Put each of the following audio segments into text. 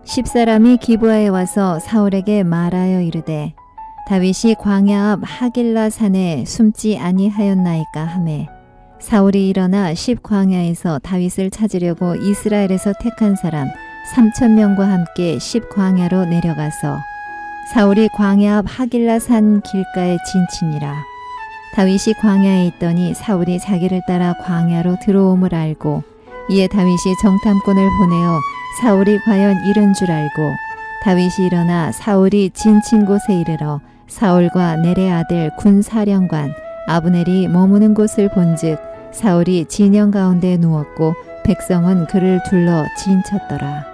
10사람이 기브아에 와서 사울에게 말하여 이르되 다윗이 광야 앞 하길라 산에 숨지 아니하였나이까 하매 사울이 일어나 10광야에서 다윗을 찾으려고 이스라엘에서 택한 사람 3,000명과 함께 10광야로 내려가서 사울이 광야 앞 하길라 산 길가에 진치니라. 다윗이 광야에 있더니 사울이 자기를 따라 광야로 들어옴을 알고 이에 다윗이 정탐꾼을 보내어 사울이 과연 이른 줄 알고 다윗이 일어나 사울이 진친 곳에 이르러 사울과 넬의 아들 군사령관 아브넬이 머무는 곳을 본즉 사울이 진영 가운데 누웠고 백성은 그를 둘러 진쳤더라.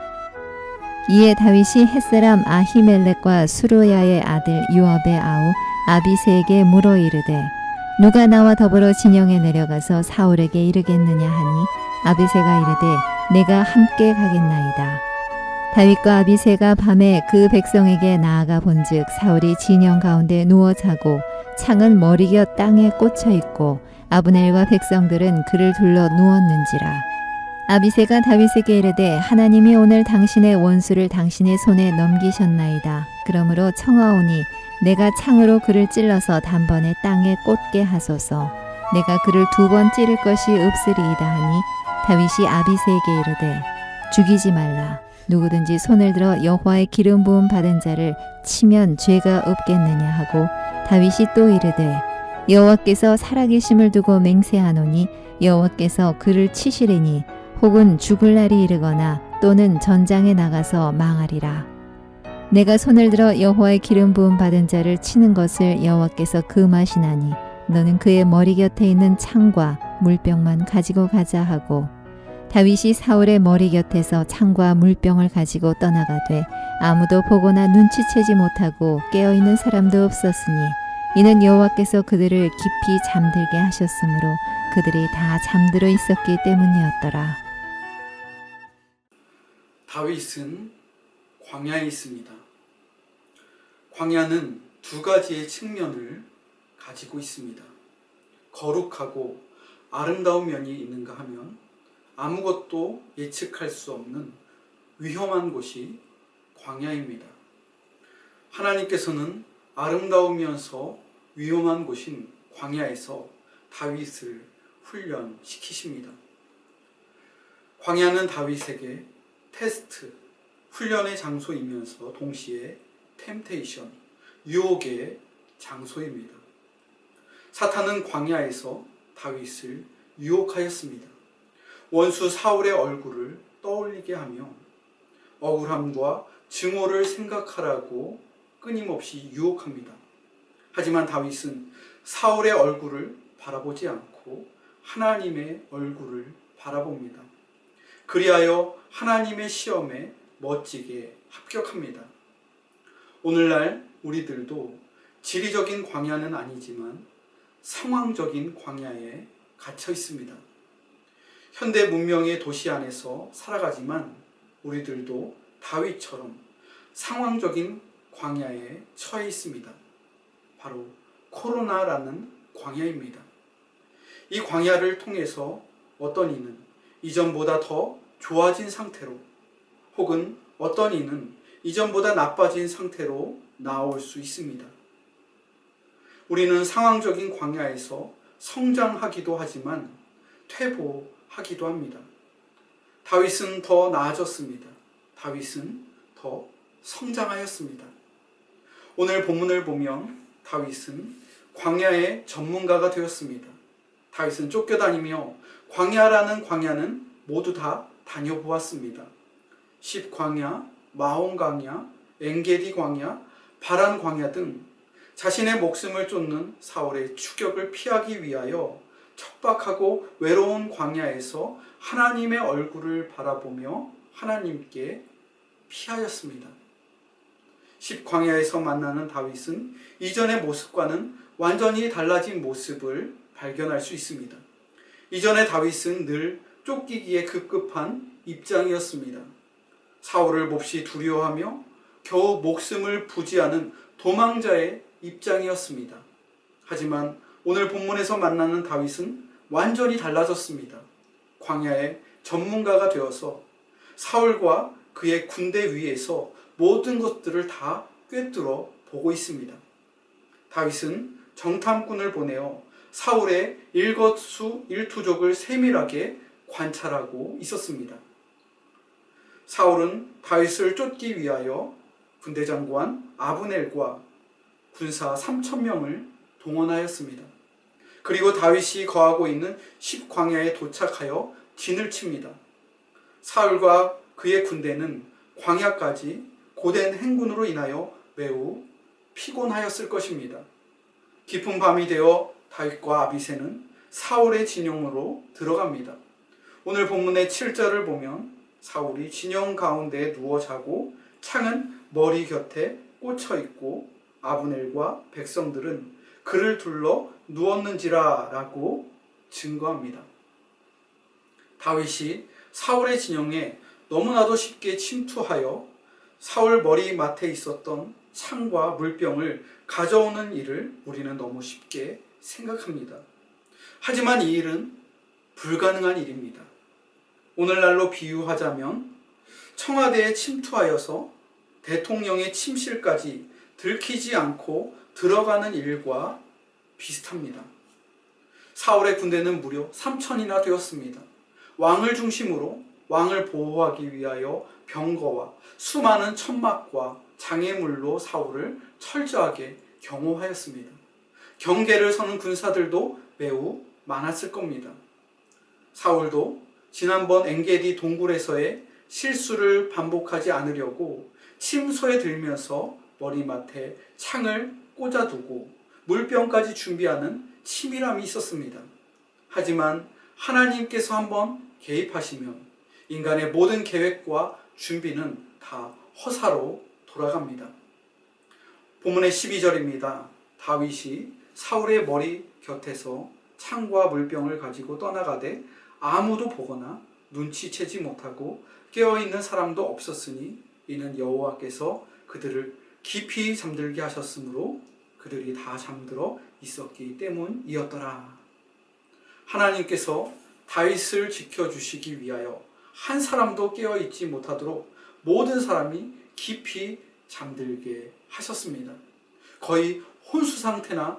이에 다윗이 햇사람 아히멜렉과 수루야의 아들 요압의 아우 아비새에게 물어 이르되 누가 나와 더불어 진영에 내려가서 사울에게 이르겠느냐 하니 아비새가 이르되 내가 함께 가겠나이다. 다윗과 아비새가 밤에 그 백성에게 나아가 본즉 사울이 진영 가운데 누워 자고 창은 머리곁 땅에 꽂혀 있고 아브넬과 백성들은 그를 둘러 누웠는지라. 아비새가 다윗에게 이르되 하나님이 오늘 당신의 원수를 당신의 손에 넘기셨나이다. 그러므로 청하오니 내가 창으로 그를 찔러서 단번에 땅에 꽂게 하소서. 내가 그를 2번 찌를 것이 없으리이다 하니 다윗이 아비새에게 이르되 죽이지 말라. 누구든지 손을 들어 여호와의 기름 부음 받은 자를 치면 죄가 없겠느냐 하고 다윗이 또 이르되 여호와께서 살아계심을 두고 맹세하노니 여호와께서 그를 치시리니 혹은 죽을 날이 이르거나 또는 전장에 나가서 망하리라. 내가 손을 들어 여호와의 기름 부음 받은 자를 치는 것을 여호와께서 금하시나니 너는 그의 머리 곁에 있는 창과 물병만 가지고 가자 하고 다윗이 사울의 머리 곁에서 창과 물병을 가지고 떠나가되 아무도 보거나 눈치채지 못하고 깨어있는 사람도 없었으니 이는 여호와께서 그들을 깊이 잠들게 하셨으므로 그들이 다 잠들어 있었기 때문이었더라. 다윗은 광야에 있습니다. 광야는 2가지의 측면을 가지고 있습니다. 거룩하고 아름다운 면이 있는가 하면 아무것도 예측할 수 없는 위험한 곳이 광야입니다. 하나님께서는 아름다우면서 위험한 곳인 광야에서 다윗을 훈련시키십니다. 광야는 다윗에게 테스트, 훈련의 장소이면서 동시에 템테이션, 유혹의 장소입니다. 사탄은 광야에서 다윗을 유혹하였습니다. 원수 사울의 얼굴을 떠올리게 하며 억울함과 증오를 생각하라고 끊임없이 유혹합니다. 하지만 다윗은 사울의 얼굴을 바라보지 않고 하나님의 얼굴을 바라봅니다. 그리하여 하나님의 시험에 멋지게 합격합니다. 오늘날 우리들도 지리적인 광야는 아니지만 상황적인 광야에 갇혀 있습니다. 현대 문명의 도시 안에서 살아가지만 우리들도 다윗처럼 상황적인 광야에 처해 있습니다. 바로 코로나라는 광야입니다. 이 광야를 통해서 어떤 이는 이전보다 더 좋아진 상태로 혹은 어떤 이는 이전보다 나빠진 상태로 나올 수 있습니다. 우리는 상황적인 광야에서 성장하기도 하지만 퇴보하기도 합니다. 다윗은 더 나아졌습니다. 다윗은 더 성장하였습니다. 오늘 본문을 보면 다윗은 광야의 전문가가 되었습니다. 다윗은 쫓겨다니며 광야라는 광야는 모두 다 다녀보았습니다. 10광야, 마온 광야, 엔게디 광야, 바란 광야 등 자신의 목숨을 쫓는 사울의 추격을 피하기 위하여 척박하고 외로운 광야에서 하나님의 얼굴을 바라보며 하나님께 피하였습니다. 10광야에서 만나는 다윗은 이전의 모습과는 완전히 달라진 모습을 발견할 수 있습니다. 이전의 다윗은 늘 쫓기기에 급급한 입장이었습니다. 사울을 몹시 두려워하며 겨우 목숨을 부지하는 도망자의 입장이었습니다. 하지만 오늘 본문에서 만나는 다윗은 완전히 달라졌습니다. 광야의 전문가가 되어서 사울과 그의 군대 위에서 모든 것들을 다 꿰뚫어 보고 있습니다. 다윗은 정탐꾼을 보내어 사울의 일거수일투족을 세밀하게 관찰하고 있었습니다. 사울은 다윗을 쫓기 위하여 군대 장관 아브넬과 군사 3,000명을 동원하였습니다. 그리고 다윗이 거하고 있는 십광야에 도착하여 진을 칩니다. 사울과 그의 군대는 광야까지 고된 행군으로 인하여 매우 피곤하였을 것입니다. 깊은 밤이 되어 다윗과 아비새는 사울의 진영으로 들어갑니다. 오늘 본문의 7절을 보면 사울이 진영 가운데 누워 자고 창은 머리 곁에 꽂혀 있고 아브넬과 백성들은 그를 둘러 누웠는지라 라고 증거합니다. 다윗이 사울의 진영에 너무나도 쉽게 침투하여 사울 머리맡에 있었던 창과 물병을 가져오는 일을 우리는 너무 쉽게 생각합니다. 하지만 이 일은 불가능한 일입니다. 오늘날로 비유하자면 청와대에 침투하여서 대통령의 침실까지 들키지 않고 들어가는 일과 비슷합니다. 사울의 군대는 무려 3,000이나 되었습니다. 왕을 중심으로 왕을 보호하기 위하여 병거와 수많은 천막과 장애물로 사울을 철저하게 경호하였습니다. 경계를 서는 군사들도 매우 많았을 겁니다. 사울도 지난번 엔게디 동굴에서의 실수를 반복하지 않으려고 침소에 들면서 머리맡에 창을 꽂아두고 물병까지 준비하는 치밀함이 있었습니다. 하지만 하나님께서 한번 개입하시면 인간의 모든 계획과 준비는 다 허사로 돌아갑니다. 본문의 12절입니다. 다윗이 사울의 머리 곁에서 창과 물병을 가지고 떠나가되 아무도 보거나 눈치채지 못하고 깨어있는 사람도 없었으니 이는 여호와께서 그들을 깊이 잠들게 하셨으므로 그들이 다 잠들어 있었기 때문이었더라. 하나님께서 다윗을 지켜주시기 위하여 한 사람도 깨어있지 못하도록 모든 사람이 깊이 잠들게 하셨습니다. 거의 혼수 상태나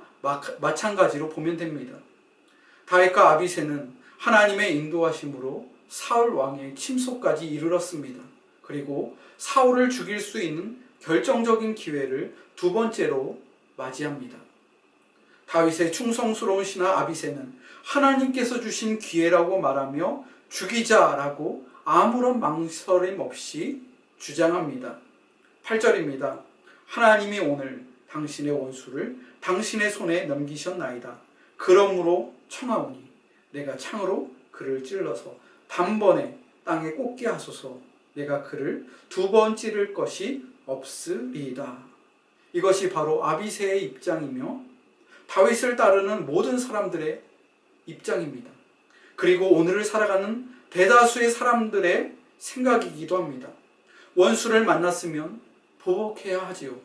마찬가지로 보면 됩니다. 다윗과 아비새는 하나님의 인도하심으로 사울 왕의 침소까지 이르렀습니다. 그리고 사울을 죽일 수 있는 결정적인 기회를 두 번째로 맞이합니다. 다윗의 충성스러운 신하 아비새는 하나님께서 주신 기회라고 말하며 죽이자라고 아무런 망설임 없이 주장합니다. 8절입니다. 하나님이 오늘 당신의 원수를 당신의 손에 넘기셨나이다. 그러므로 청하오니 내가 창으로 그를 찔러서 단번에 땅에 꽂게 하소서. 내가 그를 두 번 찌를 것이 없으리이다. 이것이 바로 아비새의 입장이며 다윗을 따르는 모든 사람들의 입장입니다. 그리고 오늘을 살아가는 대다수의 사람들의 생각이기도 합니다. 원수를 만났으면 보복해야 하지요.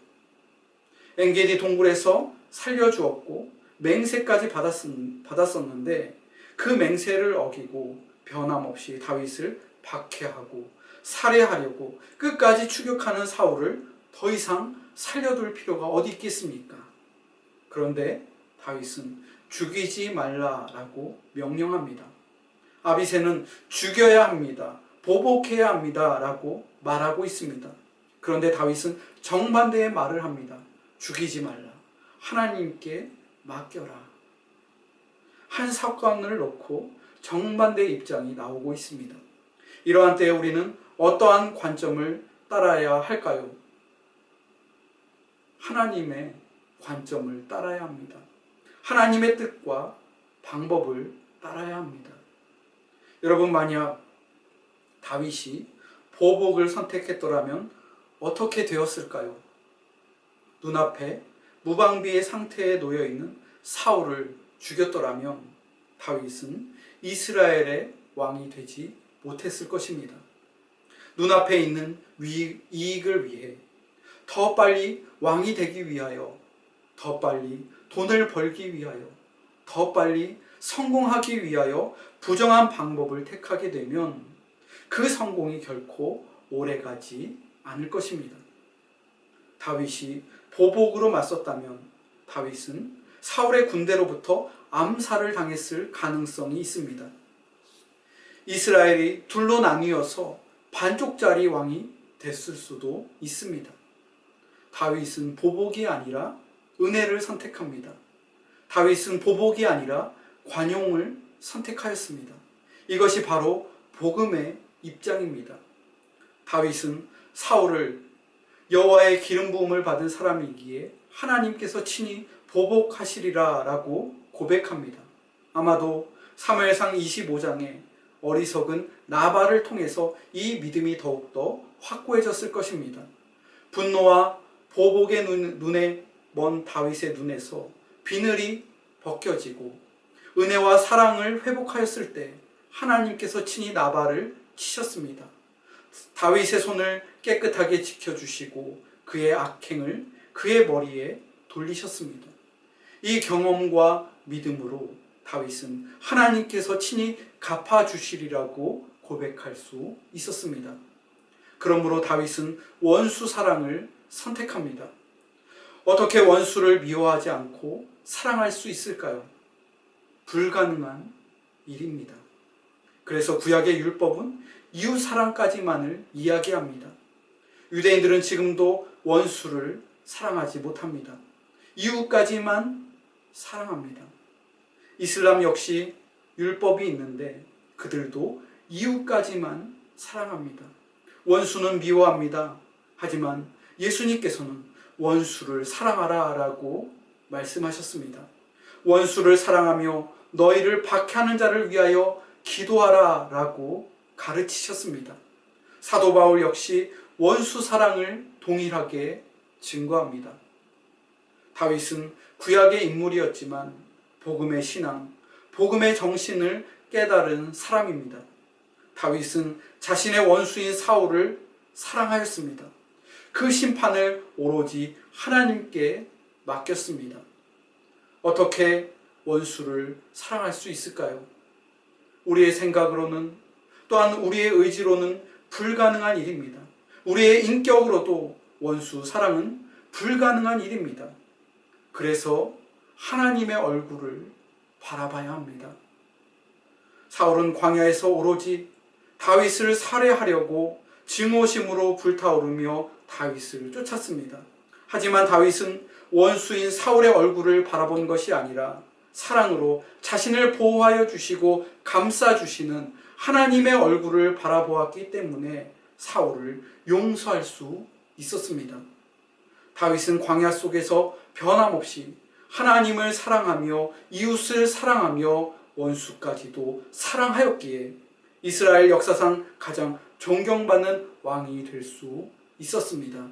엔게디 동굴에서 살려주었고 맹세까지 받았었는데 그 맹세를 어기고 변함없이 다윗을 박해하고 살해하려고 끝까지 추격하는 사울을 더 이상 살려둘 필요가 어디 있겠습니까? 그런데 다윗은 죽이지 말라라고 명령합니다. 아비새는 죽여야 합니다. 보복해야 합니다. 라고 말하고 있습니다. 그런데 다윗은 정반대의 말을 합니다. 죽이지 말라. 하나님께 맡겨라. 한 사건을 놓고 정반대의 입장이 나오고 있습니다. 이러한 때에 우리는 어떠한 관점을 따라야 할까요? 하나님의 관점을 따라야 합니다. 하나님의 뜻과 방법을 따라야 합니다. 여러분, 만약 다윗이 보복을 선택했더라면 어떻게 되었을까요? 눈앞에 무방비의 상태에 놓여있는 사울을 죽였더라면 다윗은 이스라엘의 왕이 되지 못했을 것입니다. 눈앞에 있는 이익을 위해 더 빨리 왕이 되기 위하여, 더 빨리 돈을 벌기 위하여, 더 빨리 성공하기 위하여 부정한 방법을 택하게 되면 그 성공이 결코 오래가지 않을 것입니다. 다윗이 보복으로 맞섰다면 다윗은 사울의 군대로부터 암살을 당했을 가능성이 있습니다. 이스라엘이 둘로 나뉘어서 반쪽짜리 왕이 됐을 수도 있습니다. 다윗은 보복이 아니라 은혜를 선택합니다. 다윗은 보복이 아니라 관용을 선택하였습니다. 이것이 바로 복음의 입장입니다. 다윗은 사울을 여호와의 기름 부음을 받은 사람이기에 하나님께서 친히 보복하시리라 라고 고백합니다. 아마도 사무엘상 25장에 어리석은 나발을 통해서 이 믿음이 더욱더 확고해졌을 것입니다. 분노와 보복의 눈에 먼 다윗의 눈에서 비늘이 벗겨지고 은혜와 사랑을 회복하였을 때 하나님께서 친히 나발을 치셨습니다. 다윗의 손을 깨끗하게 지켜주시고 그의 악행을 그의 머리에 돌리셨습니다. 이 경험과 믿음으로 다윗은 하나님께서 친히 갚아주시리라고 고백할 수 있었습니다. 그러므로 다윗은 원수 사랑을 선택합니다. 어떻게 원수를 미워하지 않고 사랑할 수 있을까요? 불가능한 일입니다. 그래서 구약의 율법은 이웃 사랑까지만을 이야기합니다. 유대인들은 지금도 원수를 사랑하지 못합니다. 이웃까지만 사랑합니다. 이슬람 역시 율법이 있는데 그들도 이웃까지만 사랑합니다. 원수는 미워합니다. 하지만 예수님께서는 원수를 사랑하라 라고 말씀하셨습니다. 원수를 사랑하며 너희를 박해하는 자를 위하여 기도하라 라고 가르치셨습니다. 사도 바울 역시 원수 사랑을 동일하게 증거합니다. 다윗은 구약의 인물이었지만 복음의 신앙, 복음의 정신을 깨달은 사람입니다. 다윗은 자신의 원수인 사울을 사랑하였습니다. 그 심판을 오로지 하나님께 맡겼습니다. 어떻게 원수를 사랑할 수 있을까요? 우리의 생각으로는 또한 우리의 의지로는 불가능한 일입니다. 우리의 인격으로도 원수 사랑은 불가능한 일입니다. 그래서 하나님의 얼굴을 바라봐야 합니다. 사울은 광야에서 오로지 다윗을 살해하려고 증오심으로 불타오르며 다윗을 쫓았습니다. 하지만 다윗은 원수인 사울의 얼굴을 바라본 것이 아니라 사랑으로 자신을 보호하여 주시고 감싸 주시는 하나님의 얼굴을 바라보았기 때문에 사울을 용서할 수 있었습니다. 다윗은 광야 속에서 변함없이 하나님을 사랑하며 이웃을 사랑하며 원수까지도 사랑하였기에 이스라엘 역사상 가장 존경받는 왕이 될 수 있었습니다.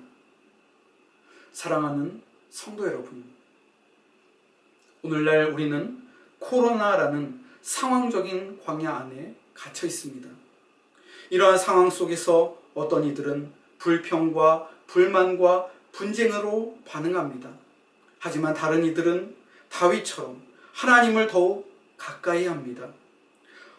사랑하는 성도 여러분, 오늘날 우리는 코로나라는 상황적인 광야 안에 갇혀 있습니다. 이러한 상황 속에서 어떤 이들은 불평과 불만과 분쟁으로 반응합니다. 하지만 다른 이들은 다윗처럼 하나님을 더욱 가까이 합니다.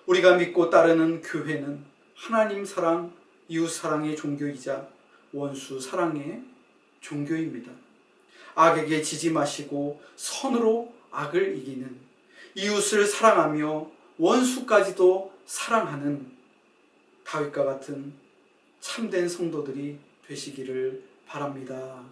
우리가 믿고 따르는 교회는 하나님 사랑, 이웃 사랑의 종교이자 원수 사랑의 종교입니다. 악에게 지지 마시고 선으로 악을 이기는, 이웃을 사랑하며 원수까지도 사랑하는 다윗과 같은 참된 성도들이 되시기를 바랍니다.